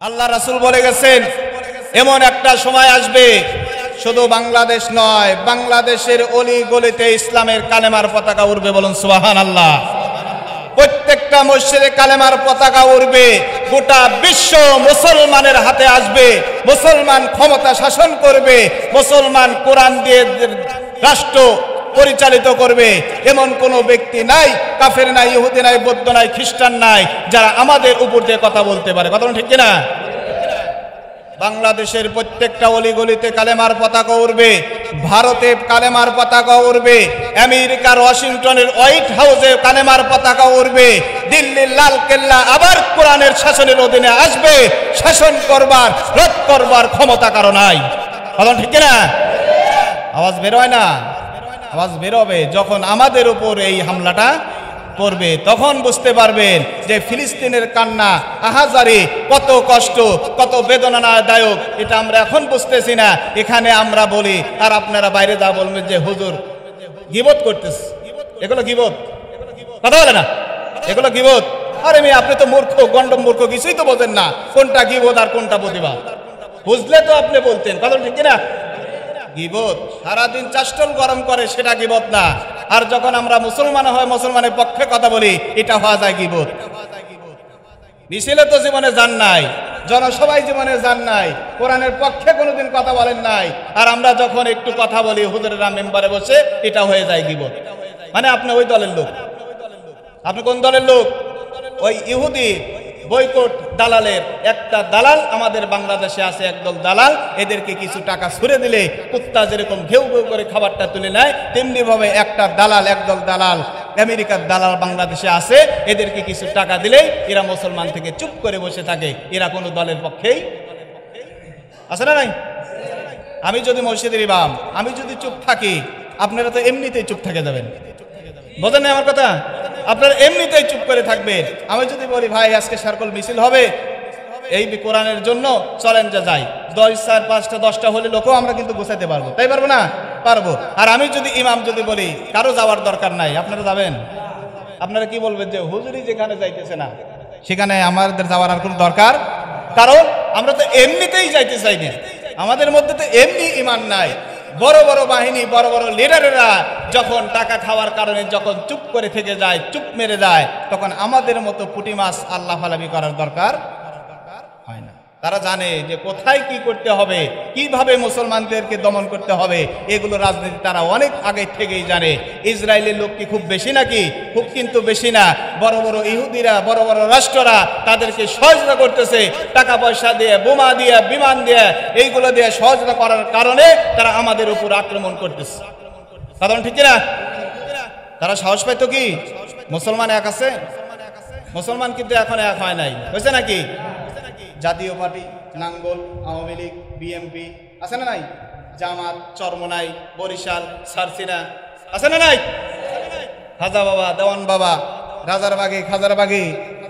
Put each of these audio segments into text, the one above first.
আল্লাহ রাসূল বলে গেছেন এমন একটা সময় আসবে শুধু বাংলাদেশ নয়, বাংলাদেশের অলি গলিতে ইসলামের কালেমার পতাকা উড়বে। বলুন সুবহানাল্লাহ। প্রত্যেকটা মসজিদে কালেমার পতাকা উড়বে। গোটা বিশ্ব মুসলমানের হাতে আসবে। মুসলমান ক্ষমতা শাসন করবে। মুসলমান কোরআন দিয়ে রাষ্ট্র পরিচালিত করবে। এমন কোন ব্যক্তি নাই, কাফের নাই, ইহুদি নাই, বৌদ্ধ নাই, খ্রিস্টান নাই, যারা আমাদের উপর দিয়ে কথা বলতে পারে। কথা ঠিক কিনা? বাংলাদেশের প্রত্যেকটা অলিগলিতে কালেমার পতাকা উড়বে। ভারতে কালেমার পতাকা উড়বে। আমেরিকার ওয়াশিংটনের হোয়াইট হাউসে কালেমার পতাকা উড়বে। দিল্লির লাল কেল্লা আবার কোরআনের শাসনের অধীনে আসবে। শাসন করবার, রদ করবার ক্ষমতা কারো নাই। কথা ঠিক কিনা? আওয়াজ বেরোয় না? আওয়াজ বেরোবে যখন আমাদের উপর এই হামলাটা করবে। তখন বুঝতে পারবেন যে ফিলিস্তিনের কান্না, আহাজারি, কত কষ্ট, কত বেদনাদায়ক। এটা আমরা এখন বুঝতেছি না। এখানে আমরা বলি আর আপনারা বাইরে যা বলবেন যে হুজুর গীবত করতেছে। এগুলো গীবত? কথা বলে না, এগুলো গীবত। আরে মেয়ে, আপনি তো মূর্খ, গন্ডম মূর্খ, কিছুই তো বোঝেন না কোনটা গীবত আর কোনটা প্রতিবাদ। বুঝলে তো আপনি বলতেন। কথা ঠিক কিনা? গীবত সারাদিন চাষ্টল গরম করে, সেটা গীবত না। আর যখন আমরা মুসলমান হয়, মুসলমানের পক্ষে কথা বলি, এটা হওয়া যায় গীবত। মিছিলে তো জীবনে যান নাই, জনসভায় জীবনে যান নাই, কোরআনের পক্ষে কোনোদিন কথা বলেন নাই। আর আমরা যখন একটু কথা বলি হুজুরেরা মেম্বারে বসে, এটা হয়ে যায় গীবত। মানে আপনি ওই দলের লোক। আপনি কোন দলের লোক? ওই ইহুদি বয়কট দালালের একটা দালাল আমাদের বাংলাদেশে আছে, একদল দালাল। এদেরকে কিছু টাকা ছুড়ে দিলে কুত্তা যেরকম ঘেউ ঘেউ করে খাবারটা তুলে নেয়, তেমনি ভাবে একটা দালাল, একদল দালাল, আমেরিকার দালাল বাংলাদেশে আছে। এদেরকে কিছু টাকা দিলেই এরা মুসলমান থেকে চুপ করে বসে থাকে। এরা কোনো দলের পক্ষেই আছে না? নাই। আমি যদি মসজিদের ইমাম, আমি যদি চুপ থাকি, আপনারা তো এমনিতেই চুপ থেকে যাবেন। বোঝেন না আমার কথা? আপনারা এমনিতেই চুপ করে থাকবেন। আমি যদি বলি ভাই আজকে সার্কল মিছিল হবে এই কোরআনের জন্য, চলেন যে যাই, 10, 4, 5টা 10টা হলে লোকও আমরা কিন্তু গোছাইতে পারবো। তাই পারবো না? পারবো। আর আমি যদি ইমাম যদি বলি কারো যাওয়ার দরকার নাই, আপনারা যাবেন? আপনারা কি বলবেন যে হুজুরি যেখানে যাইতেছে না সেখানে আমাদের যাওয়ার আর কোনো দরকার? কারণ আমরা তো এমনিতেই যাইতে চাই না। আমাদের মধ্যে তো এমনি ইমান নাই। বড় বড় বাহিনী, বড় বড় লিডারেরা যখন টাকা খাওয়ার কারণে যখন চুপ করে থেকে যায়, চুপ মেরে যায়, তখন আমাদের মতো পুঁটি মাছ আল্লাহ ফালাবি করার দরকার হয় না। তারা জানে যে কোথায় কি করতে হবে, কিভাবে মুসলমানদেরকে দমন করতে হবে। এগুলো রাজনীতি তারা অনেক আগে থেকেই জানে। ইসরায়েলের লোক কি খুব বেশি নাকি? খুব কিন্তু বেশি না। বড় বড় ইহুদিরা, বড় বড় রাষ্ট্ররা তাদেরকে সহযোগিতা করতেছে, টাকা পয়সা দিয়ে, বোমা দিয়ে, বিমান দিয়ে, এইগুলো দিয়ে সহযোগিতা করার কারণে তারা আমাদের উপর আক্রমণ করতেছে। কারণ ঠিক না? তারা সাহস পাইতো কি? মুসলমান এক আছে? মুসলমান কিন্তু এখন এক হয় নাই, হয়েছে নাকি? জাতীয় পার্টি, নাঙ্গল, আওয়ামী লীগ, বিএমপি আছে না নাই? জামাত, চরমনাই, বরিশাল, সারসিনা আছে না নাই? খাজা বাবা, দেওয়ান বাবা, রাজারবাগি, খাজারবাগি,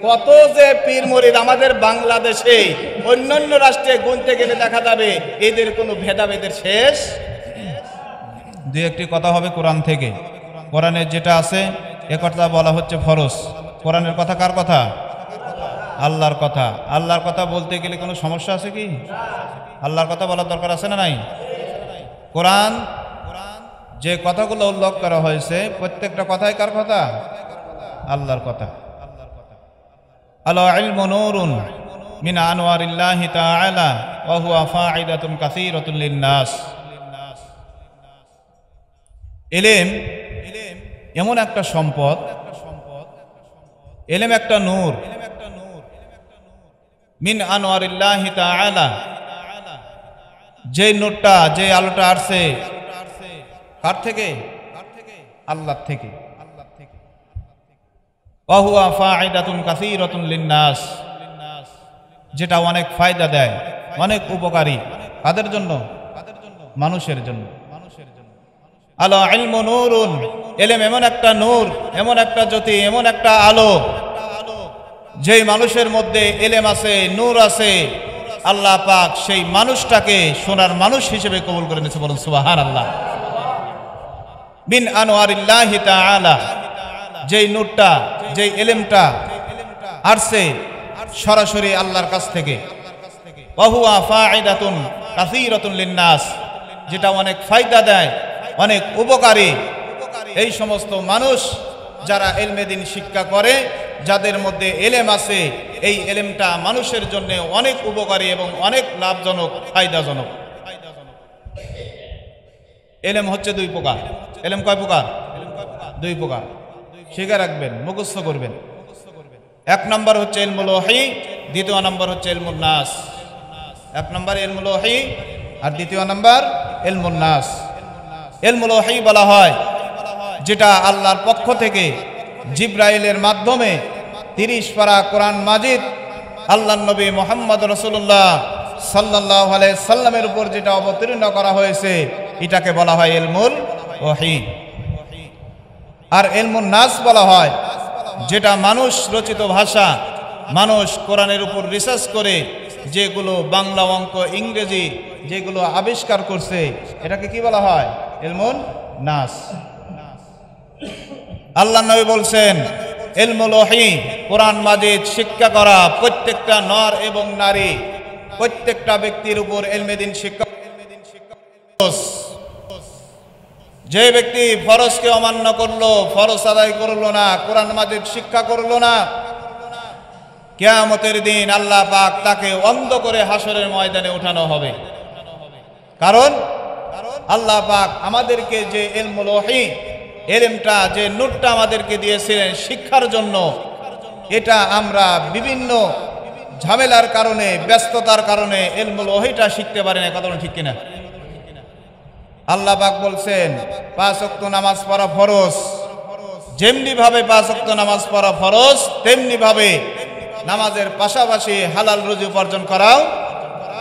কত যে পীর মুরিদ আমাদের বাংলাদেশে। অন্যান্য রাষ্ট্রে গুনতে গেলে দেখা যাবে এদের কোনো ভেদাভেদের শেষ। দুই একটি কথা হবে কোরআন থেকে। কোরআনের যেটা আছে এ কথা বলা হচ্ছে ফরজ। কোরআনের কথা কার কথা? আল্লাহর কথা। আল্লাহর কথা বলতে গেলে কোনো সমস্যা আছে কি? আল্লাহর কথা বলার দরকার আছে না নাই? কোরআন যে কথাগুলো উল্লেখ করা হয়েছে প্রত্যেকটা কথাই কার কথা? আল্লাহর কথা। আল ইলমু নূরুন মিন আনওয়ারিল্লাহি তাআলা ওয়া হুয়া ফাইদাতুন কাসীরাতুন লিন-নাস। ইলম এমন একটা সম্পদ, ইলম একটা নূর, মিন আনওয়ারিল্লাহি তাআলা, যে নূরটা, যে আলোটা আসছে কার থেকে? আল্লাহ থেকে। ওয়া হুয়া ফাইদাতুন কাসীরাতুন লিন-নাস, যেটা অনেক ফায়দা দেয়, অনেক উপকারী। কাদের জন্য? মানুষের জন্য। আল ইলমু নূরুন, ইলম এমন একটা নূর, এমন একটা জ্যোতি, এমন একটা আলো, যেই মানুষের মধ্যে ইলম আছে, নূর আছে, আল্লাহ পাক সেই মানুষটাকে সোনার মানুষ হিসেবে কবুল করে নিয়েছে। বলুন সুবহানাল্লাহ। মিন আনওয়ারিল্লাহি তাআলা, যেই নূরটা, যেই ইলমটা আসছে সরাসরি আল্লাহর কাছ থেকে, ওয়াহুয়া ফায়দাতুন কাসীরাতুন লিন্নাস, যেটা অনেক ফায়দা দেয়, অনেক উপকারী। এই সমস্ত মানুষ যারা ইলমে দ্বীন শিক্ষা করে, যাদের মধ্যে এলেম আছে, এই এলেমটা মানুষের জন্য অনেক উপকারী এবং অনেক লাভজনক, ফায়দাজনক। এলেম হচ্ছে দুই প্রকার। এলেম কয় প্রকার? দুই প্রকার। শিখে রাখবেন, মুখস্থ করবেন। এক নম্বর হচ্ছে ইলমুল ওহী, দ্বিতীয় নম্বর হচ্ছে ইলমুন নাস। এক নম্বর ইলমুল ওহী আর দ্বিতীয় নম্বর ইলমুন নাস। ইলমুল ওহী বলা হয় যেটা আল্লাহর পক্ষ থেকে জিবরাইলের মাধ্যমে 30 পারা কোরআন মাজিদ আল্লাহর নবী মুহাম্মদ রাসূলুল্লাহ সাল্লাল্লাহু আলাইহি সাল্লামের উপর যেটা অবতীর্ণ করা হয়েছে, এটাকে বলা হয় ইলমুল ওহী। আর ইলমুন নাস বলা হয় যেটা মানুষ রচিত ভাষা, মানুষ কোরআনের উপর রিসার্চ করে যেগুলো বাংলা, অঙ্ক, ইংরেজি যেগুলো আবিষ্কার করছে, এটাকে কি বলা হয়? ইলমুন নাস। আল্লাহ নবী বলছেন ইলমুল ওহী, কোরআন মাজিদ শিক্ষা করা প্রত্যেকটা নর এবং নারী, প্রত্যেকটা ব্যক্তির উপর ইলমে দ্বীন শিক্ষা। যে ব্যক্তি ফরজকে অমান্য করলো, ফরজ আদায় করলো না, কোরআন মাজিদ শিক্ষা করলো না, কিয়ামতের দিন আল্লাহ পাক তাকে অন্ধ করে হাসরের ময়দানে উঠানো হবে। কারণ আল্লাহ পাক আমাদেরকে যে ইলমুল ওহী, এলেমটা, যে নূরটা আমাদেরকে দিয়েছিলেন শিক্ষার জন্য, এটা আমরা বিভিন্ন ঝামেলার কারণে, ব্যস্ততার কারণে ইলমুল ওহীটা শিখতে পারি না। কথা ঠিক কিনা? আল্লাহ পাক বলছেন 5 ওয়াক্ত নামাজ পড়া ফরজ। যেমনি ভাবে 5 ওয়াক্ত নামাজ পড়া ফরজ, তেমনি ভাবে নামাজের পাশাপাশি হালাল রুজি উপার্জন করাও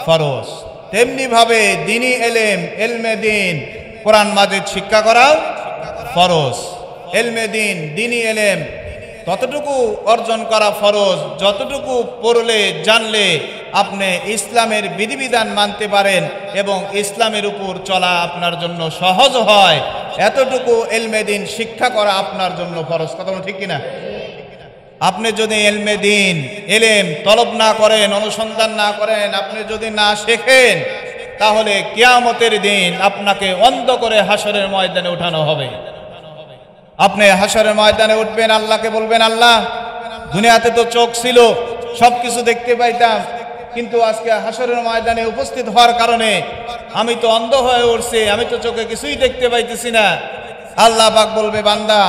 ফরজ। তেমনি ভাবে দ্বীনি এলেম, ইলমে দ্বীন, কোরআন মাজিদ শিক্ষা করাও ফরজ। ইলমে দ্বীন, দ্বীনি এলেম ততটুকু অর্জন করা ফরজ যতটুকু পড়লে, জানলে আপনি ইসলামের বিধিবিধান মানতে পারেন এবং ইসলামের উপর চলা আপনার জন্য সহজ হয়, এতটুকু ইলমে দ্বীন শিক্ষা করা আপনার জন্য ফরজ। কথা ঠিক কিনা? আপনি যদি ইলমে দ্বীন, এলেম তলব না করেন, অনুসন্ধান না করেন, আপনি যদি না শেখেন, তাহলে কিয়ামতের দিন আপনাকে অন্ধ করে হাসরের ময়দানে উঠানো হবে। আপনি হাসরের ময়দানে উঠবেন, আল্লাহকে বলবেন, আল্লাহ দুনিয়াতে তো চোখ ছিল, সবকিছু দেখতে পাইতাম, কিন্তু আজকে হাসরের ময়দানে উপস্থিত হওয়ার কারণে আমি তো অন্ধ হয়ে উঠছি, আমি তো চোখে কিছুই দেখতে পাইতেছি না। আল্লাহ পাক বলবে, বান্দা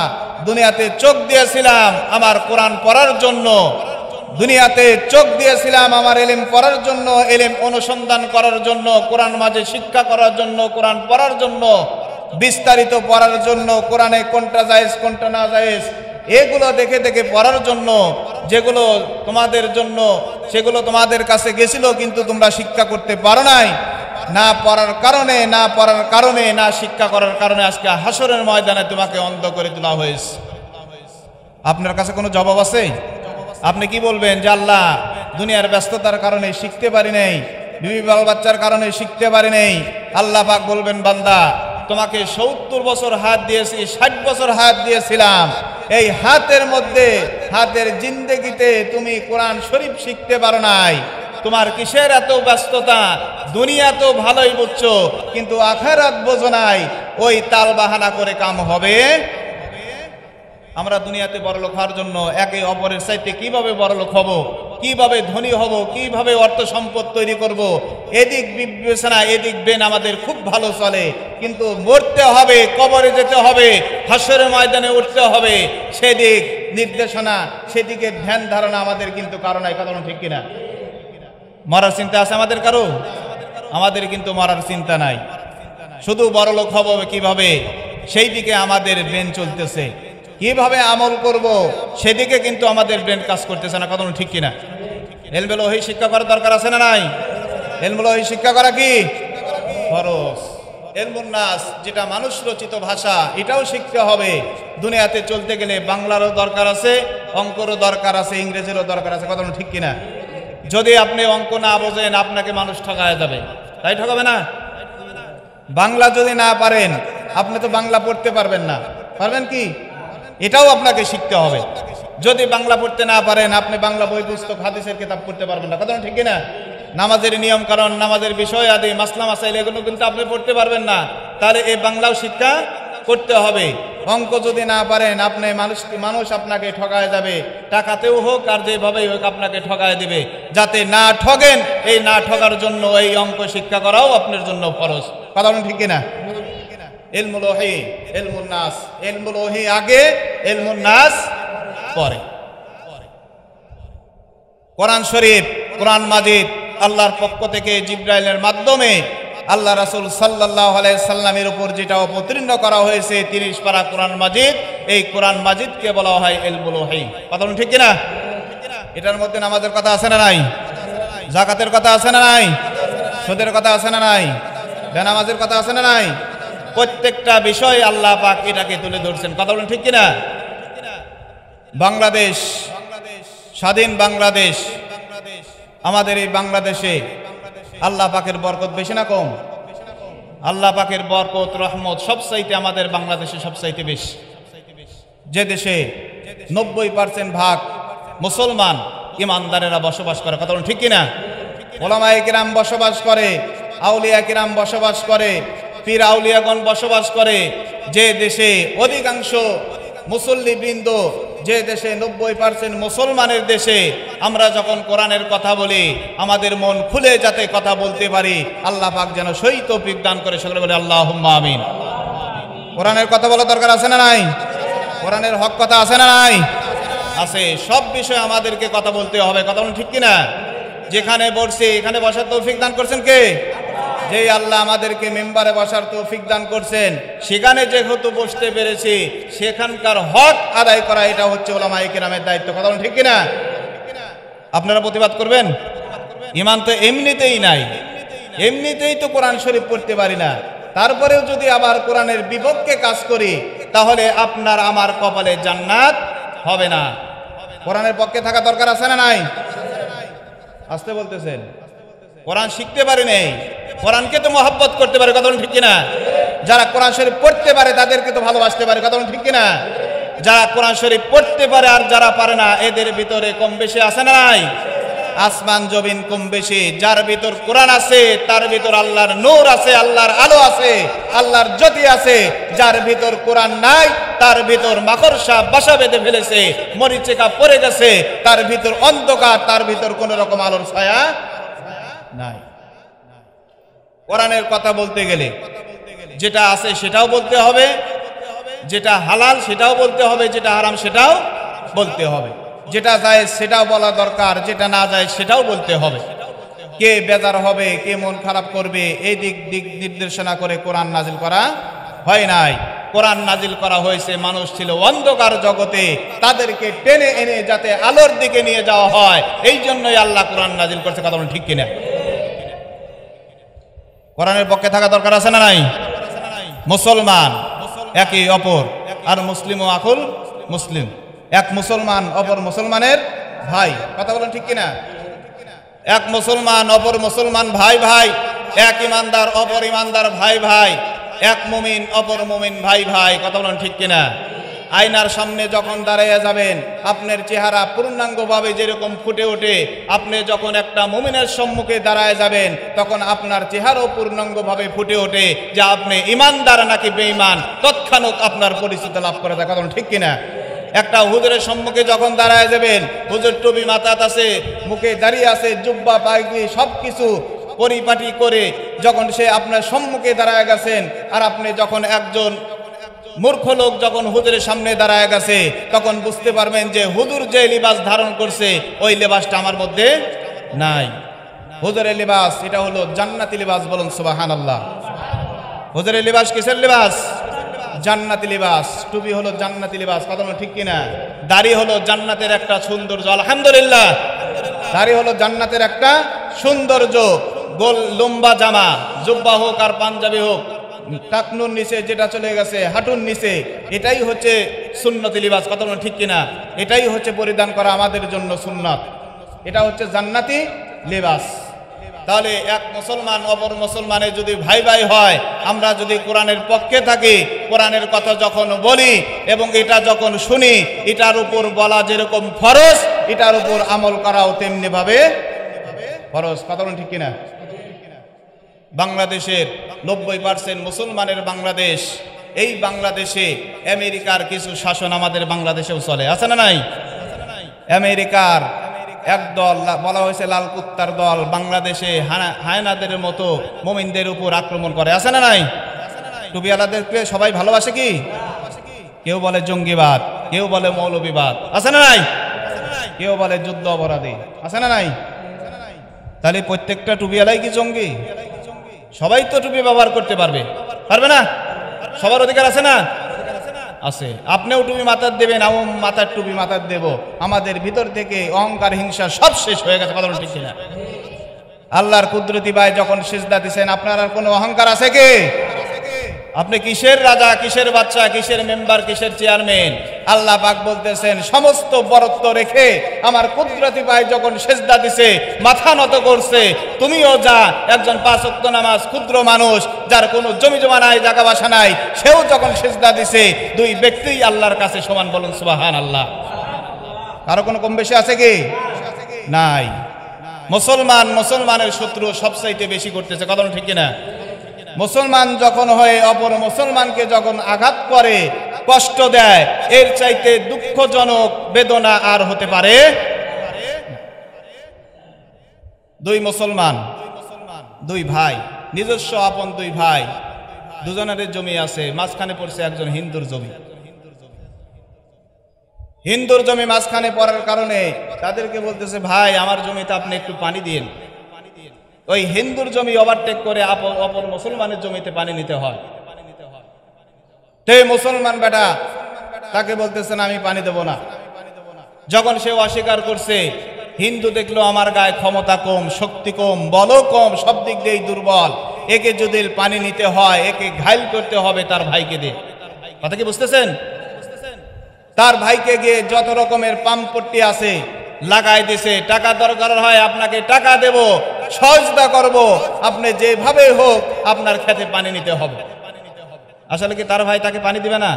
দুনিয়াতে চোখ দিয়েছিলাম আমার কোরআন পড়ার জন্য, দুনিয়াতে চোখ দিয়েছিলাম আমার এলেম পড়ার জন্য, এলেম অনুসন্ধান করার জন্য, কোরআন মাঝে শিক্ষা করার জন্য, কোরআন পড়ার জন্য, বিস্তারিত পড়ার জন্য, কোরআনে কোনটা জায়েজ কোনটা না জায়েজ এগুলো দেখে দেখে পড়ার জন্য, যেগুলো তোমাদের জন্য, সেগুলো তোমাদের কাছে গেছিল কিন্তু তোমরা শিক্ষা করতে পারো নাই। না পড়ার কারণে, না পড়ার কারণে, না শিক্ষা করার কারণে আজকে হাসরের ময়দানে তোমাকে অন্ধ করে তোলা হয়েছে। আপনার কাছে কোনো জবাব আছে? আপনি কি বলবেন? যে আল্লাহ দুনিয়ার ব্যস্ততার কারণে শিখতে পারি নাই, বিবি বাল বাচ্চার কারণে শিখতে পারি নাই। আল্লাহ পাক বলবেন, বান্দা তোমাকে 70 বছর হাত দিয়েছি, 60 বছর হাত দিয়েছিলাম, এই হাতের মধ্যে, হাতের জিন্দেগিতে তুমি কোরআন শরীফ শিখতে পারো নাই। তোমার কিসের এত ব্যস্ততা? দুনিয়া তো ভালোই বুঝছো, কিন্তু আখিরাত বোঝো নাই। ওই তাল বাহানা করে কাম হবে। আমরা দুনিয়াতে বড়লোক হওয়ার জন্য একে অপরের চাইতে কিভাবে বড়লোক হব, কিভাবে ধনী হব, কিভাবে অর্থ সম্পদ তৈরি করব, এদিক বিবেচনা, এদিক ব্রেন আমাদের খুব ভালো চলে। কিন্তু মরতে হবে, কবরে যেতে হবে, হাসরের ময়দানে উঠতে হবে, সেদিক নির্দেশনা, সেদিকে ধ্যান ধারণা আমাদের কিন্তু কারো নাই। কথা ঠিক কিনা? মরার চিন্তা আছে আমাদের কারো? আমাদের কিন্তু মরার চিন্তা নাই। শুধু বড়লোক হব কিভাবে, সেই দিকে আমাদের ব্রেন চলতেছে। কিভাবে আমল করব, সেদিকে কিন্তু আমাদের ব্রেন কাজ করতেছে না। কথা ঠিক কিনা? ইলমুল ওহী শিক্ষা করার দরকার আছে না নাই? ইলমুল ওহী শিক্ষা করা কি ফরজ। ইলমুন নাস, যেটা মানুষ রচিত ভাষা, এটাও শিখতে হবে। দুনিয়াতে চলতে গেলে বাংলারও দরকার আছে, অঙ্করও দরকার আছে, ইংরেজিরও দরকার আছে। কথা ঠিক কিনা? যদি আপনি অঙ্ক না বোঝেন, আপনাকে মানুষ ঠকায় যাবে। তাই ঠকাবে না? বাংলা যদি না পারেন, আপনি তো বাংলা পড়তে পারবেন না। পারবেন কি? এটাও আপনাকে শিখতে হবে। যদি বাংলা পড়তে না পারেন, আপনি বাংলা বই পুস্তক, হাদিসের কিতাব পড়তে পারবেন না। কথা ঠিক কিনা? নামাজের নিয়ম কারণ, নামাজের বিষয় আদি, মাসলা মাসাইল এগুলো কিন্তু আপনি পড়তে পারবেন না। তাহলে এই বাংলাও শিক্ষা করতে হবে। অঙ্ক যদি না পারেন আপনি মানুষ আপনাকে ঠকায় যাবে, টাকাতেও হোক আর যেভাবেই হোক আপনাকে ঠকায় দিবে। যাতে না ঠগেন, এই না ঠগার জন্য এই অঙ্ক শিক্ষা করাও আপনার জন্য ফরজ। কথা বলেন ঠিক কিনা? ইলমুল ওহী ইলমুন নাস, ইলমুল ওহী আগে, ইলমুন নাস পরে। কোরআন শরীফ, কোরআন মাজিদ আল্লাহর পক্ষ থেকে জিবরাইলের মাধ্যমে আল্লাহ রাসূল সাল্লাল্লাহু আলাইহি সাল্লামের উপর যেটা অবতীর্ণ করা হয়েছে 30 পারা কোরআন মাজিদ, এই কোরআন মাজিদকে বলা হয় ইলমুল ওহী। কথা বলেন ঠিক কিনা? এটার মধ্যে নামাজের কথা আছে না নাই? যাকাতের কথা আছে না নাই? সুদের কথা আছে না নাই? বেনামাজের কথা আছে না নাই? প্রত্যেকটা বিষয় আল্লাহ পাক এটাকে তুলে ধরছেন। কথা বলেন ঠিক কিনা? বাংলাদেশ, স্বাধীন বাংলাদেশ, আমাদের এই বাংলাদেশে আল্লাহ পাকের বরকত বেশি না কম? আল্লাহ পাকের বরকত রহমত সবচাইতে আমাদের বাংলাদেশে সবচাইতে বেশি। যে দেশে 90% ভাগ মুসলমান ইমানদারেরা বসবাস করে। কথা বলেন ঠিক কিনা? ওলামায়ে কিরাম বসবাস করে, আউলিয়া কিরাম বসবাস করে, পীর আউলিয়াগণ বসবাস করে। যে দেশে অধিকাংশ মুসল্লিবৃন্দ, যে দেশে 90% মুসলমানের দেশে আমরা যখন কোরআনের কথা বলি আমাদের মন খুলে যাতে কথা বলতে পারি, আল্লাহ পাক যেন সেই তৌফিক দান করে। সকলে বলে আল্লাহুম্মা আমিন। কোরআনের কথা বলা দরকার আছে না নাই? কোরআনের হক কথা আছে না নাই? আছে। সব বিষয়ে আমাদেরকে কথা বলতে হবে। কথা বলেন ঠিক কিনা? যেখানে বসছি এখানে বসার তৌফিক দান করছেন কে? যেই আল্লাহ আমাদেরকে মেম্বারে বসার তৌফিক দান করছেন, সেখানে যেহেতু বসতে পেরেছি সেখানকার হক আদায় করা, এটা হচ্ছে উলামায়ে কিরামের দায়িত্ব। কথা বলেন ঠিক কিনা? আপনারা প্রতিবাদ করবেন? ঈমান তো এমনিতেই নাই, এমনিতেই তো কোরআন শরীফ পড়তে পারি না, তারপরেও যদি আবার কোরআনের বিপক্ষে কাজ করি তাহলে আপনার আমার কপালে জান্নাত হবে না। কোরআনের পক্ষে থাকা দরকার আছে না নাই? আসতে বলতেছেন। কোরআন শিখতে পারি নেই, কোরআনকে তো মহব্বত করতে পারে। কথা বলেন ঠিক কিনা? যারা কোরআন শরীফ পড়তে পারে তাদেরকে তো ভালোবাসতে পারে। কথা বলেন ঠিক কিনা? যারা কোরআন শরীফ পড়তে পারে আর যারা পারে না, এদের ভিতরে কম বেশি আছে না নাই? আসমান জমিন কম বেশি। যার ভিতর কোরআন আছে তার ভিতর আল্লাহর নূর আছে, আল্লাহর আলো আছে, আল্লাহর জ্যোতি আছে। যার ভিতর কোরআন নাই তার ভিতর মাকড়সা বাসা বেঁধে ফেলেছে, মরিচিকা পড়ে গেছে, তার ভিতর অন্ধকার, তার ভিতর কোন রকম আলোর ছায়া নাই। কোরআনের কথা বলতে গেলে যেটা আছে সেটাও বলতে হবে, যেটা হালাল সেটাও বলতে হবে, যেটা হারাম সেটাও বলতে হবে, যেটা জায়েজ সেটাও বলা দরকার, যেটা না জায়েজ সেটাও বলতে হবে। কে বেজার হবে, কে মন খারাপ করবে, এই দিক নির্দেশনা করে কোরআন নাজিল করা হয় নাই। কোরআন নাজিল করা হয়েছে, মানুষ ছিল অন্ধকার জগতে, তাদেরকে টেনে এনে যাতে আলোর দিকে নিয়ে যাওয়া হয়, এই জন্যই আল্লাহ কোরআন নাজিল করছে। কথা বলেন ঠিক কিনা? কোরআনের পক্ষে থাকা দরকার আছে না নাই? মুসলমান একই অপর, আর মুসলিম ও আকুল মুসলিম, এক মুসলমান অপর মুসলমানের ভাই। কথা বলেন ঠিক কিনা? এক মুসলমান অপর মুসলমান ভাই ভাই, এক ইমানদার অপর ইমানদার ভাই ভাই, এক মুমিন অপর মুমিন ভাই ভাই। কথা বলেন ঠিক কিনা? আয়নার সামনে যখন দাঁড়াইয়া যাবেন আপনার চেহারা পূর্ণাঙ্গভাবে যেরকম ফুটে ওঠে, আপনি যখন একটা মুমিনের সম্মুখে দাঁড়ায় যাবেন তখন আপনার চেহারাও পূর্ণাঙ্গভাবে ফুটে ওঠে যে আপনি ইমানদার নাকি বেঈমান, তৎক্ষণাৎ আপনার পরিচিতি লাভ করে। কথা বলেন ঠিক কিনা? একটা হুজুরের সম্মুখে যখন দাঁড়ায় যাবেন, হুজুর টুপি মাথাত আছে, মুখে দাঁড়িয়ে আছে, জুব্বা পাগড়ি সবকিছু পরিপাটি করে যখন সে আপনার সম্মুখে দাঁড়ায় গেছেন, আর আপনি যখন একজন মূর্খ লোক যখন হুজুরের সামনে দাঁড়ায় গেছে তখন বুঝতে পারবেন যে হুজুর যে লিবাস ধারণ করছে ওই লিবাসটা আমার মধ্যে নাই। হুজুরের লিবাস এটা হলো জান্নাতি লিবাস। বলুন সুবহানাল্লাহ। হুজুরের লিবাস কিসের লিবাস? জান্নাতি লিবাস। টুপি হলো জান্নাতি লিবাস। কথা বলেন ঠিক কিনা? দাড়ি হলো জান্নাতের একটা সৌন্দর্য। আলহামদুলিল্লাহ, দাড়ি হলো জান্নাতের একটা সৌন্দর্য। গোল লম্বা জামা, জুব্বা হোক আর পাঞ্জাবি হোক, টাকনুর নিচে যেটা চলে গেছে হাঁটুর নিচে, এটাই হচ্ছে সুন্নতি লিবাস। কথা বলেন ঠিক কিনা? এটাই হচ্ছে পরিধান করা আমাদের জন্য সুন্নাত, এটা হচ্ছে জান্নাতি লিবাস। তাহলে এক মুসলমান অপর মুসলমানের যদি ভাই ভাই হয়, আমরা যদি কোরআনের পক্ষে থাকি, কোরআনের কথা যখন বলি এবং এটা যখন শুনি, এটার উপর বলা যেরকম ফরজ, এটার উপর আমল করাও তেমনি ভাবে ফরজ। কথা বলেন ঠিক কিনা? বাংলাদেশের 90% মুসলমানের বাংলাদেশ, এই বাংলাদেশে আমেরিকার কিছু শাসন আমাদের বাংলাদেশেও চলে, আছে না নাই? আমেরিকার এক দল বলা হয়েছে লাল কুত্তার দল বাংলাদেশে হায়নাদের মতো মুমিনদের উপর আক্রমণ করে, আছে না নাই? টুপিওয়ালাদেরকে সবাই ভালোবাসে কি? কেউ বলে জঙ্গিবাদ, কেউ বলে মৌলবিবাদ, আছে না নাই? কেউ বলে যুদ্ধ অপরাধী, আছে না নাই? তাহলে প্রত্যেকটা টুপিওয়ালাই কি জঙ্গি? সবাই তো টুপি ব্যবহার করতে পারবে, পারবে না? সবার অধিকার আছে না? আছে। আপনিও টুপি মাথার দেবেন, আমিও মাথার টুপি মাথার দেব। আমাদের ভিতর থেকে অহংকার হিংসা সব শেষ হয়ে গেছে। কথা ঠিক না? আল্লাহর কুদরতি ভাই যখন সিজদা দিছেন, আপনার আর কোনো অহংকার আছে কি? আপনি কিসের রাজা, কিসের বাচ্চা, কিসের মেম্বার, কিসের চেয়ারম্যান? আল্লাহ পাক বলতেছেন সমস্ত বরত্ব রেখে আমার কুদরতি ভাই যখন সিজদা দিছে, মাথা নত করছে, তুমিও যা একজন 5 ওয়াক্ত নামাজ ক্ষুদ্র মানুষ যার কোনো জমি জমা নাই, জায়গা বাসা নাই, সেও যখন সিজদা দিছে, দুই ব্যক্তিই আল্লাহর কাছে সমান। বলুন সুবহানাল্লাহ। কারো কোনো কম বেশি আছে কি? নাই। মুসলমানের শত্রু সবচাইতে বেশি করতেছে। কথা ঠিক কিনা? মুসলমান যখন হয়ে অপর মুসলমানকে যখন আঘাত করে, কষ্ট দেয়, এর চাইতে দুঃখজনক বেদনা আর হতে পারে? দুই মুসলমান, দুই ভাই, নিজস্ব আপন দুই ভাই, দুজনের জমি আছে, মাঝখানে পড়ছে একজন হিন্দুর জমি। হিন্দুর জমি মাঝখানে পড়ার কারণে তাদেরকে বলতেছে, ভাই আমার জমিতে আপনি একটু পানি দিন। ওই হিন্দুর জমি ওভারটেক করে অপর মুসলমানের জমিতে পানি নিতে হয়। মুসলমান বেটা তাকে বলতেছেন আমি পানি দেব না। যখন সে অস্বীকার করছে, হিন্দু দেখলো আমার গায়ে ক্ষমতা কম, শক্তি কম, বলও কম, সব দিক দিয়েই দুর্বল, একে যদি পানি নিতে হয়, একে ঘাইল করতে হবে তার ভাইকে দিয়ে। কথা কি বুঝতেছেন? তার ভাইকে গিয়ে যত রকমের পাম্পট্টি আছে লাগাই দিছে। টাকা দরকার হয় আপনাকে টাকা দেব, সহযোগিতা করব, আপনি যেভাবে হোক আপনার খেতে পানি নিতে হবে। আসলে কি তার ভাই তাকে পানি দিবে না?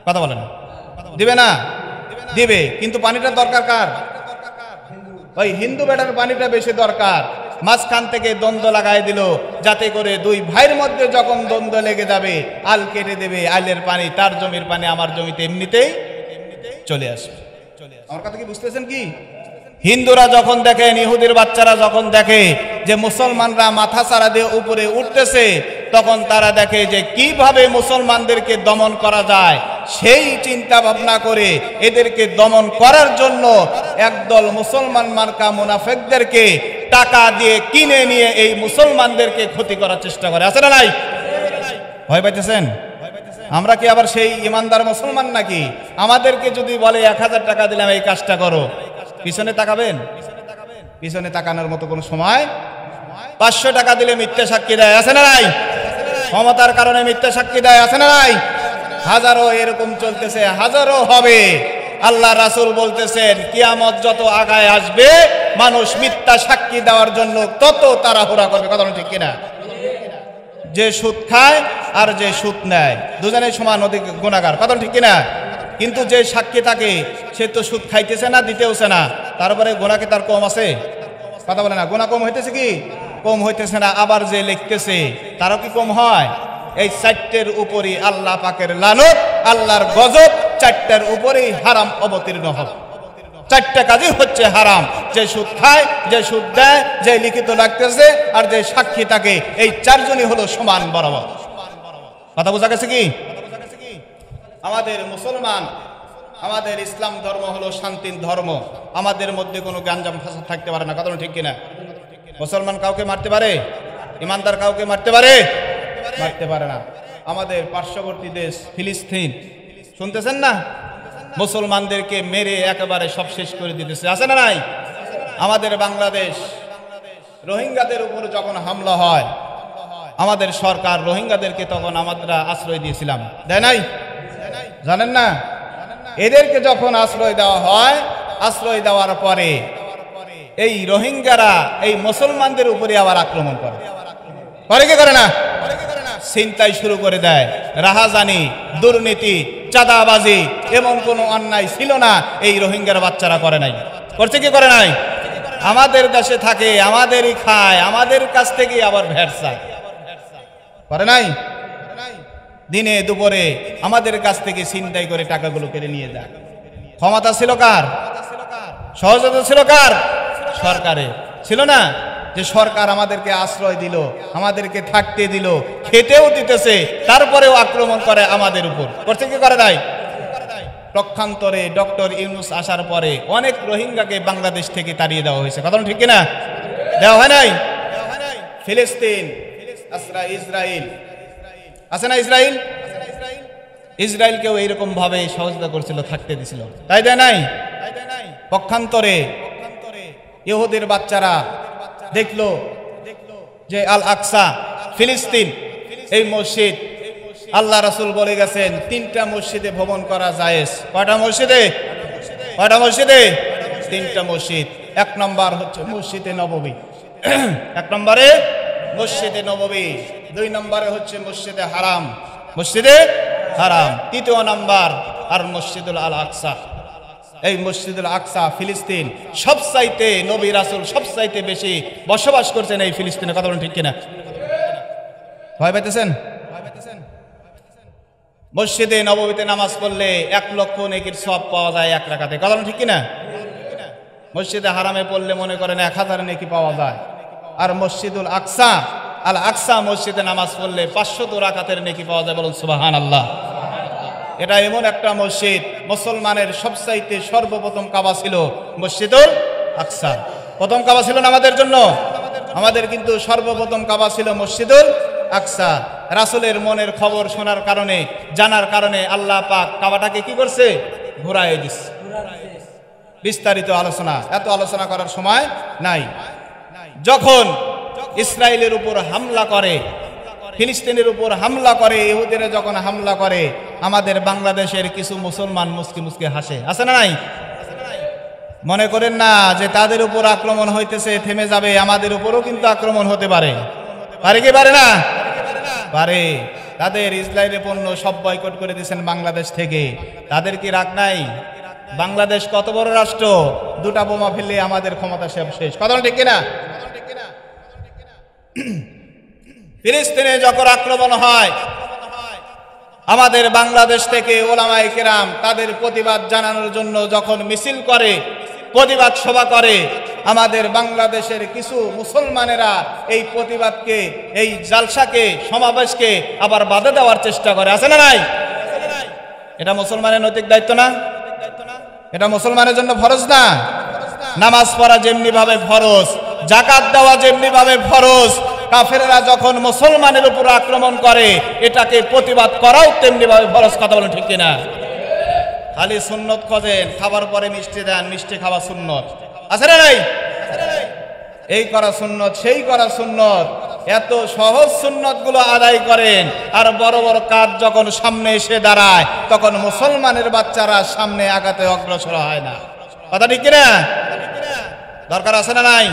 কথা বলেন, দিবে না? দিবে, কিন্তু পানিটা দরকার কার? ওই হিন্দু বেটার পানিটা বেশি দরকার। মাঝখান থেকে দ্বন্দ্ব লাগাই দিল, যাতে করে দুই ভাইয়ের মধ্যে যখন দ্বন্দ্ব লেগে যাবে, আল কেটে দেবে, আলের পানি তার জমির পানি আমার জমিতে এমনিতেই চলে আসবে। আমার কথা কি বুঝতেছেন কি? হিন্দুরা যখন দেখেন, ইহুদির বাচ্চারা যখন দেখে যে মুসলমানরা মাথা ছাড়া দিয়ে উপরে উঠতেছে, তখন তারা দেখে যে কিভাবে মুসলমানদেরকে দমন করা যায়। সেই চিন্তা ভাবনা করে এদেরকে দমন করার জন্য একদল মুসলমান মার্কা মুনাফিকদেরকে টাকা দিয়ে কিনে নিয়ে এই মুসলমানদেরকে ক্ষতি করার চেষ্টা করে, আছে না নাই? ভয় পাইতেছেন? আমরা কি আবার সেই ইমানদার মুসলমান নাকি? আমাদেরকে যদি বলে 1000 টাকা দিলাম এই কাজটা করো, পিছনে তাকাবেন? পিছনে তাকানোর মতো কোনো সময়? 500 টাকা দিলে মিথ্যা সাক্ষী দেয়, আছে না নাই? ক্ষমতার কারণে মিথ্যা সাক্ষী দেয়, আছে না নাই? হাজারো এরকম চলতেছে, হাজারো হবে। আল্লাহ রাসূল বলতেছেন কিয়ামত যত আগায় আসবে, মানুষ মিথ্যা সাক্ষী দেওয়ার জন্য তত তাড়াহুড়া করবে। কথা ঠিক কিনা? যে সুদ খায় আর যে সুদ নেয় দুজনেই সমান অধিক গুনাহগার। কথা ঠিক কিনা? কিন্তু যে সাক্ষী থাকে সে তো সুদ খাইতেছে না, দিতেওছে না, তারপরে গুনাহ কি তার কম আছে? কথা বলে না, গুনাহ কম হইতেছে কি? কম হইতেছে না। আবার যে লিখতেছে তারও কি কম হয়? এই 4টের উপরই আল্লাহ পাকের লানত, আল্লাহর গজব 4টার উপরেই হারাম অবতীর্ণ হবে। 4টা কাজই হচ্ছে হারাম। যে সুদ খায়, যে সুদ দেয়, যে লিখিত লাগতেছে, আর যে সাক্ষী থাকে, এই 4 জনই হলো সমান বরাবর। কথা বোঝা গেছে কি? আমাদের মুসলমান, আমাদের ইসলাম ধর্ম হলো শান্তির ধর্ম। আমাদের মধ্যে কোনো গাঞ্জাম ফাসাদ থাকতে পারে না। কথা ঠিক কিনা? মুসলমান কাউকে মারতে পারে? ইমানদার কাউকে মারতে পারে? মারতে পারে না। আমাদের পার্শ্ববর্তী দেশ ফিলিস্তিন, শুনতেছেন না? মুসলমানদেরকে মেরে একেবারে সব শেষ করে দিতেছে, আছে না নাই? আমাদের বাংলাদেশ রোহিঙ্গাদের উপর যখন হামলা হয়, আমাদের সরকার রোহিঙ্গাদেরকে তখন আমরা আশ্রয় দিয়েছিলাম, দেয় নাই? জানেন না? এদেরকে যখন আশ্রয় দেওয়া হয়, আশ্রয় দেওয়ার পরে এই রোহিঙ্গারা এই মুসলমানদের উপরে আবার আক্রমণ করে। করে কি করে না? ছিনতাই শুরু করে দেয়। রাহাজানি, দুর্নীতি, চাঁদাবাজি, এমন কোনো অন্যায় ছিল না এই রোহিঙ্গার বাচ্চারা করে নাই। করছে কি করে নাই? আমাদের দেশে থাকে, আমাদেরই খায়, আমাদের কাছ থেকে আবার ভ্যাট চায়, করে নাই? দিনে দুপুরে আমাদের কাছ থেকে ছিনতাই করে টাকাগুলো কেড়ে নিয়ে যায়। ক্ষমতা ছিল কার? সহযোগিতা ছিল কার? সরকারের। ছিল না? যে সরকার আমাদেরকে আশ্রয় দিল, আমাদেরকে থাকতে দিল, খেতেও দিতেছে, তারপরেও আক্রমণ করে আমাদের উপর। করছে কি করে নাই? পক্ষান্তরে ডক্টর ইউনূস আসার পরে অনেক রোহিঙ্গাকে বাংলাদেশ থেকে তাড়িয়ে দেওয়া হয়েছে। কথা ঠিক কিনা? দেওয়া হয় নাই? ফিলিস্তিন, ইসরায়েল আছে না? ইসরায়েলকেও এইরকম ভাবে সহযোগিতা করছিল, থাকতে দিছিল, তাই দেয় নাই? পক্ষান্তরে ইহুদির বাচ্চারা দেখলো যে আল আকসা, ফিলিস্তিন, এই মসজিদ, আল্লাহ রাসূল বলে গেছেন 3টা মসজিদে ভ্রমণ করা জায়েজ। কয়টা মসজিদে? 3টা মসজিদ। 1 নম্বর হচ্ছে মসজিদে নববী, 1 নম্বরে মসজিদে নববী, 2 নম্বরে হচ্ছে মসজিদে হারাম, 3য় নাম্বার আর মসজিদুল আল আকসা। এই মসজিদুল আকসা ফিলিস্তিন, সবচাইতে নবী রাসূল সবচাইতে বেশি বসবাস করছেন এই ফিলিস্তিনে। কথা বলেন ঠিক কিনা? ভয় পাইতেছেন? মসজিদে নববীতে নামাজ পড়লে 1 লক্ষ নেকির সওয়াব পাওয়া যায় 1 রাকাতে। কথা বলেন ঠিক কিনা? মসজিদে হারামে পড়লে মনে করেন 1000 নেকি পাওয়া যায়। আর মসজিদুল আকসা, আল আকসা মসজিদে নামাজ পড়লে 500 রাকাতের নেকি পাওয়া যায়। বলুন সুবহানাল্লাহ। এটা এমন একটা মসজিদ, মুসলমানের সবচাইতে সর্বপ্রথম কাবা ছিল মসজিদুল আকসা। প্রথম কাবা ছিল না আমাদের জন্য? আমাদের কিন্তু সর্বপ্রথম কাবা ছিল মসজিদুল আকসা। রাসূলের মনের খবর শোনার কারণে, জানার কারণে আল্লাহ পাক কাবাটাকে কি করছে? ঘুরায় দিচ্ছে। বিস্তারিত আলোচনা, এত আলোচনা করার সময় নাই। যখন ইসরায়েলের উপর হামলা করে, ফিলিস্তিনের উপর হামলা করে, ইহুদিরা যখন হামলা করে, আমাদের বাংলাদেশের কিছু মুসলমান মুসকি মুসকি হাসে, আছে না নাই? মনে করেন না যে তাদের উপর আক্রমণ হইতেছে, থেমে যাবে, আমাদের উপরও কিন্তু আক্রমণ হতে পারে। পারে কি পারে না? পারে। তাদের ইসরায়েলের পণ্য সব বয়কট করে দিয়েছেন বাংলাদেশ থেকে। তাদের কি রাগ নাই? বাংলাদেশ কত বড় রাষ্ট্র, 2টা বোমা ফেললে আমাদের ক্ষমতা শেষ। কথা ঠিক কিনা? ফিলিস্তিনে যখন আক্রমণ হয়, আমাদের বাংলাদেশ থেকে ওলামায়ে কেরাম তাদের প্রতিবাদ জানানোর জন্য যখন মিছিল করে, প্রতিবাদ সভা করে, আমাদের বাংলাদেশের কিছু মুসলমানেরা এই প্রতিবাদকে, এই জালসাকে, সমাবেশকে আবার বাধা দেওয়ার চেষ্টা করে, আছে না নাই? এটা মুসলমানের নৈতিক দায়িত্ব না? এটা মুসলমানের জন্য ফরজ না? নামাজ পড়া যেমনি ভাবে ফরজ, যাকাত দেওয়া যেমনি ভাবে ফরজ, কাফেররা যখন মুসলমানের উপর আক্রমণ করে এটাকে প্রতিবাদ করাও তেমনি ভাবে ফরজ। কথা বলেন ঠিক কিনা? খালি সুন্নত খোঁজেন, খাবার পরে মিষ্টি দেন, মিষ্টি খাওয়া সুন্নত, আছে না নাই? এই করা সুন্নত, সেই করা সুন্নত, এত সহজ সুন্নত গুলো আদায় করেন, আর বড় বড় কাজ যখন সামনে এসে দাঁড়ায় তখন মুসলমানের বাচ্চারা সামনে আগাতে অগ্রসর হয় না। কথা ঠিক কিনা? দরকার আছে না নাই?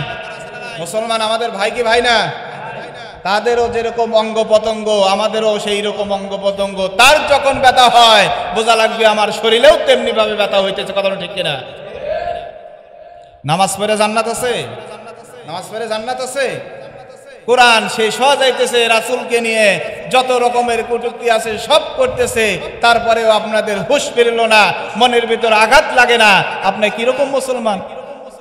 মুসলমান আমাদের ভাই কি ভাই না? তাদেরও যেরকম অঙ্গ প্রত্যঙ্গ, আমাদেরও সেই রকম অঙ্গ প্রত্যঙ্গ। তার যখন ব্যথা হয় বোঝা লাগবে আমার শরীরেও তেমনি ভাবে ব্যথা হইতেছে। কথা ঠিক কিনা? নামাজ পড়ে জান্নাত আছে? নামাজ পড়ে জান্নাত আছে? কোরআন শেষ হয়ে যাইতেছে, রাসূলকে নিয়ে যত রকমের কটূক্তি আছে সব করতেছে, তারপরেও আপনাদের হুঁশ ফিরল না, মনের ভিতর আঘাত লাগে না। আপনি কিরকম মুসলমান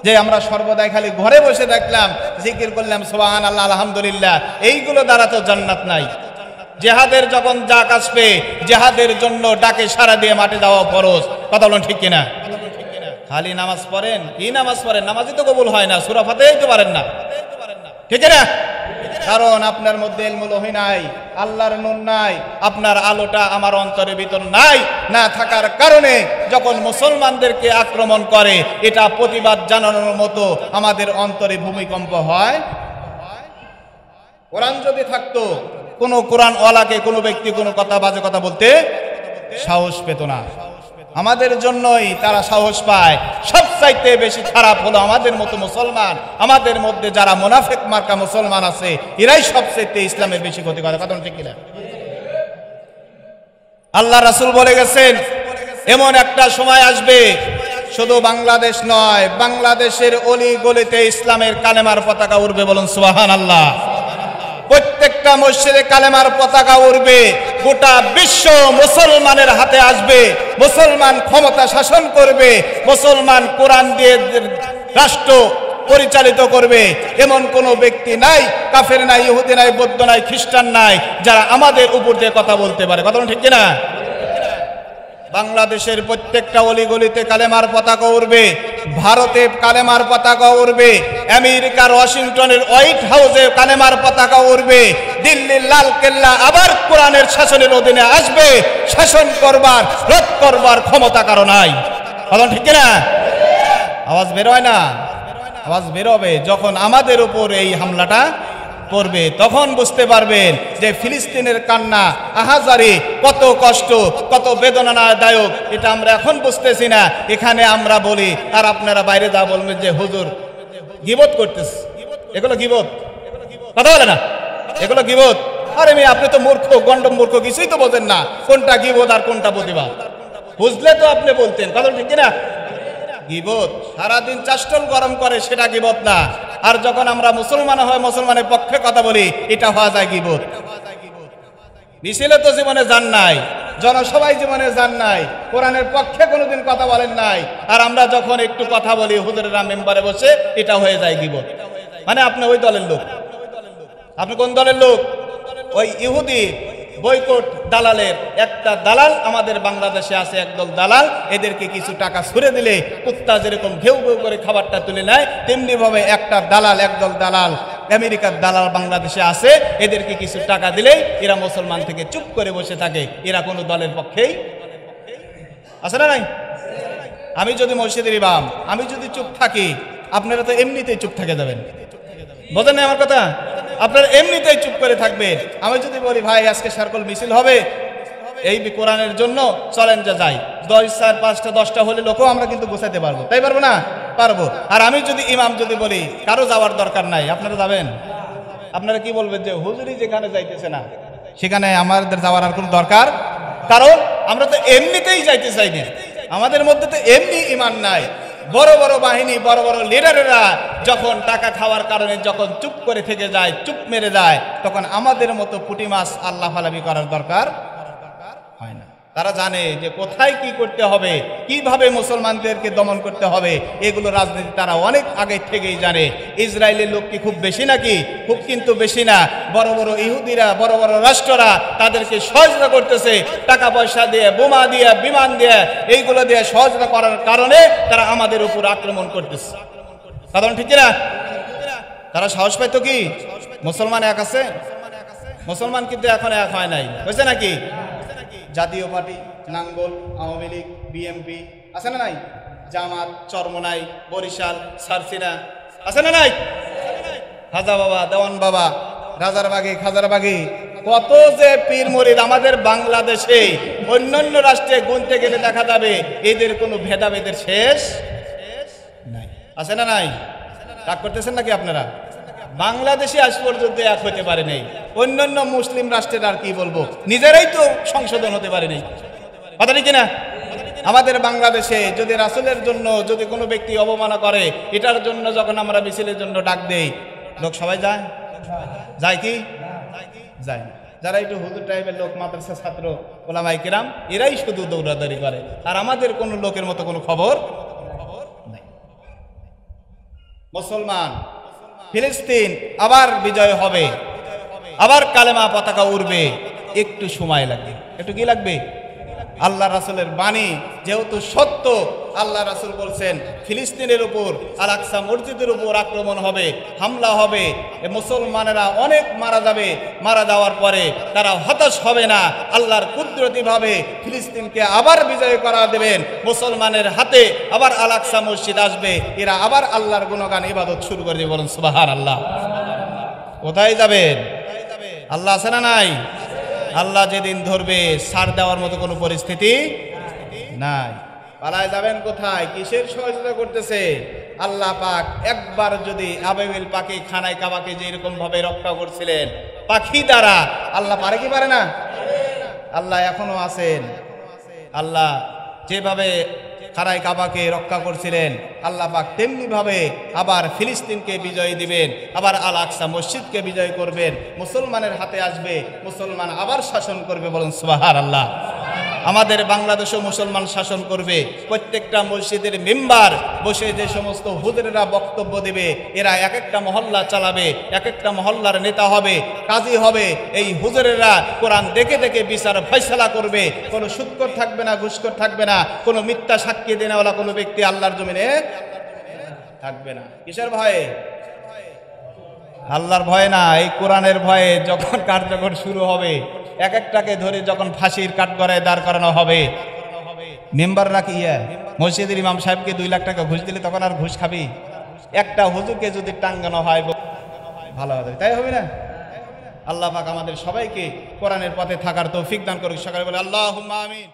যে আমরা সর্বদাই খালি ঘরে বসে দেখলাম, জিকির করলাম সুবহানাল্লাহ, আলহামদুলিল্লাহ, এইগুলো দ্বারা তো জান্নাত নাই। জিহাদের যখন ডাক আসবে, জিহাদের জন্য ডাকে সাড়া দিয়ে মাঠে যাওয়া ফরজ। কথা বলেন ঠিক কিনা? খালি নামাজ পড়েন, কি নামাজ পড়েন? নামাজই তো কবুল হয় না, সূরা ফাতিহা দিতে পারেন না, ঠিক না? কারণ আপনার মধ্যে ইলমুল ওহী নাই, আল্লাহর নূর নাই, আপনার আলোটা আমার অন্তরের ভিতর নাই। না থাকার কারণে যখন মুসলমানদেরকে আক্রমণ করে এটা প্রতিবাদ জানানোর মতো আমাদের অন্তরে ভূমিকম্প হয়। কোরআন যদি থাকতো, কোন কোরআনওয়ালাকে কোনো ব্যক্তি কোনো কথা, বাজে কথা বলতে সাহস পেত না। আমাদের জন্যই তারা সাহস পায়। সবচাইতে বেশি খারাপ হলো আমাদের মতো মুসলমান, আমাদের মধ্যে যারা মুনাফিক মার্কা মুসলমান আছে, এরাই সবচাইতে ইসলামের বেশি ক্ষতি করে। কথা ঠিক কিনা? আল্লাহ রাসূল বলে গেছেন, এমন একটা সময় আসবে শুধু বাংলাদেশ নয়, বাংলাদেশের অলি গলিতে ইসলামের কালেমার পতাকা উড়বে, বলুন সুবহানাল্লাহ। প্রত্যেকটা মসজিদে কালেমার পতাকা উড়বে, গোটা বিশ্ব মুসলমানের হাতে আসবে, মুসলমান ক্ষমতা শাসন করবে, মুসলমান কোরআন দিয়ে রাষ্ট্র পরিচালিত করবে। এমন কোনো ব্যক্তি নাই, কাফের নাই, ইহুদি নাই, বৌদ্ধ নাই, খ্রিস্টান নাই, যারা আমাদের উপর দিয়ে কথা বলতে পারে। কথা ঠিক কিনা? বাংলাদেশের প্রত্যেকটা অলিগলিতে কালেমার পতাকা উড়বে, ভারতে কালেমার পতাকা উড়বে, আমেরিকার ওয়াশিংটনের হোয়াইট হাউসে কালেমার পতাকা উড়বে, দিল্লির লাল কেল্লা আবার কোরআনের শাসনের অধীনে আসবে। শাসন করবার, রদ করবার ক্ষমতা কারো নাই। কথা ঠিক কিনা? আওয়াজ বেরোয় না? আওয়াজ বেরোবে যখন আমাদের উপর এই হামলাটা করবে, তখন বুঝতে পারবেন যে ফিলিস্তিনের কান্না, আহাজারি, কত কষ্ট, কত বেদনাদায়ক। এটা আমরা এখন বুঝতেছি না, এখানে আমরা বলি, আর আপনারা বাইরে যা বলবেন যে হুজুর গীবত করতেছে। এগুলো গীবত? কথা বলে না, এগুলো গীবত। আরে মেয়ে, আপনি তো মূর্খ, গন্ডম মূর্খ, কিছুই তো বোঝেন না কোনটা গীবত আর কোনটা প্রতিবাদ। বুঝলে তো আপনি বলতেন। কথা ঠিক কিনা? গীবত সারাদিন চাষ্টল গরম করে, সেটা গীবত না। আর যখন আমরা মুসলমান হয়, মুসলমানের পক্ষে কথা বলি, এটা হওয়া যায় গীবত। মিছিলে তো জীবনে যান নাই, জনসভায় জীবনে যান নাই, কোরআনের পক্ষে কোনোদিন কথা বলেন নাই, আর আমরা যখন একটু কথা বলি হুজুরেরা মেম্বারে বসে, এটা হয়ে যায় গীবত। মানে আপনি ওই দলের লোক। আপনি কোন দলের লোক? ওই ইহুদি বয়কট দালালের একটা দালাল আমাদের বাংলাদেশে আছে, একদল দালাল। এদেরকে কিছু টাকা ছুড়ে দিলে কুত্তা যেরকম ঘেউ ঘেউ করে খাবারটা তুলে নেয়, তেমনি ভাবে একটা দালাল, একদল দালাল, আমেরিকার দালাল বাংলাদেশে আছে। এদেরকে কিছু টাকা দিলেই এরা মুসলমান থেকে চুপ করে বসে থাকে। এরা কোনো দলের পক্ষেই আছে না? নাই। আমি যদি মসজিদের ইমাম, আমি যদি চুপ থাকি, আপনারা তো এমনিতেই চুপ থেকে যাবেন। বোঝেন না আমার কথা? আপনারা এমনিতেই চুপ করে থাকবেন। আমি যদি বলি ভাই আজকে সার্কল মিছিল হবে এই কোরআনের জন্য, চলেন যে যাই, 10, 4, 5টা 10টা হলে লোকও আমরা কিন্তু গোছাইতে পারবো, তাই পারবো না? পারবো। আর আমি যদি ইমাম যদি বলি কারো যাওয়ার দরকার নাই, আপনারা যাবেন? আপনারা কি বলবেন যে হুজুরি যেখানে যাইতেছে না সেখানে আমাদের যাওয়ার আর কোনো দরকার? কারণ আমরা তো এমনিতেই যাইতে চাই না, আমাদের মধ্যে তো এমনি ইমান নাই। বড় বড় বাহিনী, বড় বড় লিডারেরা যখন টাকা খাওয়ার কারণে যখন চুপ করে থেকে যায়, চুপ মেরে যায়, তখন আমাদের মতো পুঁটি মাছ আল্লাহ ফালাবি করার দরকার হয় না। তারা জানে যে কোথায় কি করতে হবে, কিভাবে মুসলমানদেরকে দমন করতে হবে, এগুলো রাজনীতি তারা অনেক আগে থেকেই জানে। ইসরায়েলের লোক কি খুব বেশি নাকি? খুব কিন্তু বেশি না। বড় বড় ইহুদিরা, বড় বড় রাষ্ট্ররা তাদেরকে সহযোগিতা করতেছে, টাকা পয়সা দিয়ে, বোমা দিয়ে, বিমান দিয়ে, এইগুলো দিয়ে সহযোগিতা করার কারণে তারা আমাদের উপর আক্রমণ করতেছে। কারণ ঠিক না? তারা সাহস পাইতো কি? মুসলমান এক আছে? মুসলমান কিন্তু এখন এক হয় নাই, বুঝছে নাকি? জাতীয় পার্টি, নাঙ্গল, আওয়ামী লীগ, বিএমপি আছে না নাই? জামাত, চরমনাই, বরিশাল, সারসিনা আছে না নাই? খাজা বাবা, দেওয়ান বাবা, রাজারবাগি, খাজারবাগি, কত যে পীর মুরিদ আমাদের বাংলাদেশে। অন্যান্য রাষ্ট্রে গুনতে গেলে দেখা যাবে এদের কোনো ভেদাভেদের শেষ নাই। আছে না নাই? রাগ করতেছেন নাকি আপনারা? বাংলাদেশে আজ পর্যন্ত এক হতে পারে নাই। অন্যান্য মুসলিম রাষ্ট্রের আর কি বলবো, নিজেরাই তো সংশোধন হতে পারে নাই। কথা ঠিক কিনা? আমাদের বাংলাদেশে যদি রাসূলের জন্য যদি কোনো ব্যক্তি অবমাননা করে, এটার জন্য যখন আমরা মিছিলের জন্য ডাক দেই, লোক সবাই যায়? যায় কি? যায় না। যারা একটু হুজুর টাইপের লোক, মাদ্রাসা ছাত্র, ওলামায়ে কেরাম, এরাই শুধু দৌড়াদৌড়ি করে, আর আমাদের কোনো লোকের মতো কোনো খবর নাই। মুসলমান, ফিলিস্তিন আবার বিজয় হবে, আবার কালেমা পতাকা উড়বে। একটু সময় লাগবে। একটু কি লাগবে? আল্লাহ রাসূলের বাণী যেহেতু সত্য, আল্লাহ রাসূল বলছেন ফিলিস্তিনের উপর, আল আকসা মসজিদের উপর আক্রমণ হবে, হামলা হবে, মুসলমানেরা অনেক মারা যাবে। মারা যাওয়ার পরে তারা হতাশ হবে না, আল্লাহর কুদরতিভাবে ফিলিস্তিনকে আবার বিজয় করা দেবেন। মুসলমানের হাতে আবার আল আকসা মসজিদ আসবে, এরা আবার আল্লাহর গুণগান ইবাদত শুরু করে দেবে। বলুন সুবহানাল্লাহ। কোথায় যাবেন? আল্লাহ আছে না নাই? আল্লাহ যেদিন ধরবে, ছাড় দেওয়ার মতো কোনো পরিস্থিতি নাই। পালায় যাবেন কোথায়? কিসের সহযোগিতা করতেছে? আল্লাহ পাক একবার যদি আবাবিল পাখি খানায় কাবাকে যেরকম ভাবে রক্ষা করছিলেন পাখি দ্বারা, আল্লাহ পারে কি পারে না? আল্লাহ এখনো আছেন। আল্লাহ যেভাবে খারায় কাবাকে রক্ষা করছিলেন, আল্লাহ পাক তেমনি ভাবে আবার ফিলিস্তিনকে বিজয় দিবেন, আবার আল আকসা মসজিদকে বিজয় করবেন, মুসলমানের হাতে আসবে, মুসলমান আবার শাসন করবে। বলুন সুবহানাল্লাহ। আমাদের বাংলাদেশও মুসলমান শাসন করবে। প্রত্যেকটা মসজিদের মেম্বার বসে যে সমস্ত হুজুরেরা বক্তব্য দেবে, এরা এক একটা মহল্লা চালাবে, এক একটা মহল্লার নেতা হবে, কাজী হবে। এই হুজুরেরা কোরআন দেখে দেখে বিচার ফয়সালা করবে। কোনো সুদখোর থাকবে না, ঘুষখোর থাকবে না, কোনো মিথ্যা সাক্ষী দেনেওয়ালা কোনো ব্যক্তি আল্লাহর জমিনে থাকবে না। কিসের ভয়ে? আল্লাহর ভয় না, এই কোরআনের ভয়ে। যখন কার্যকর শুরু হবে, এক একটাকে ধরে যখন ফাঁসির কাঠগড়ায় দাঁড় করানো হবে, মেম্বাররা কি মসজিদের ইমাম সাহেবকে 2 লাখ টাকা ঘুষ দিলে তখন আর ঘুষ খাবি? একটা হুজুরকে যদি টাঙ্গানো হয় ভালো হবে, তাই হবে না? আল্লাহ পাক আমাদের সবাইকে কোরআনের পথে থাকার তৌফিক দান করুক। সকালে বলে আল্লাহুম্মা আমিন।